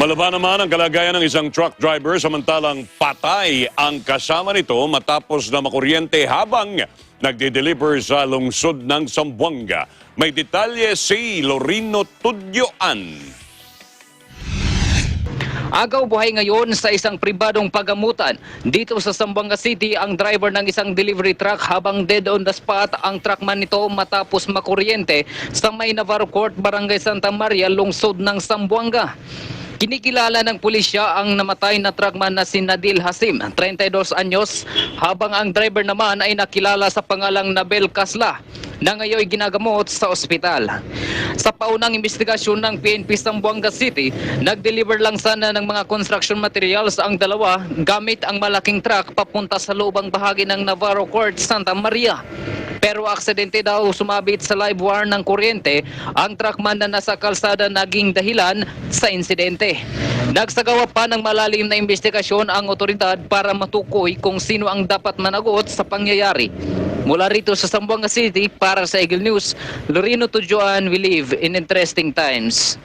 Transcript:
Malaba naman ang kalagayan ng isang truck driver samantalang patay ang kasama nito matapos na makuryente habang nagde-deliver sa lungsod ng Zamboanga. May detalye si Lorino Tudyoan. Agaw buhay ngayon sa isang pribadong pagamutan. Dito sa Zamboanga City, ang driver ng isang delivery truck habang dead on the spot ang truckman nito matapos makuryente sa May Navarro Court, Barangay Santa Maria, lungsod ng Zamboanga. Kinikilala ng pulisya ang namatay na truckman na si Nadil Hasim, 32 anyos, habang ang driver naman ay nakilala sa pangalang Nabel Casla na ngayon ginagamot sa ospital. Sa paunang investigasyon ng PNP Zamboanga City, nag-deliver lang sana ng mga construction materials ang dalawa gamit ang malaking truck papunta sa lubang bahagi ng Navarro Court, Santa Maria. Pero aksidente daw sumabit sa live wire ng kuryente ang truckman na nasa kalsada naging dahilan sa insidente. Nagsagawa pa ng malalim na investigasyon ang otoridad para matukoy kung sino ang dapat managot sa pangyayari. Mula rito sa Zamboanga City para sa Eagle News, Lorino Tudyoan, we live in interesting times.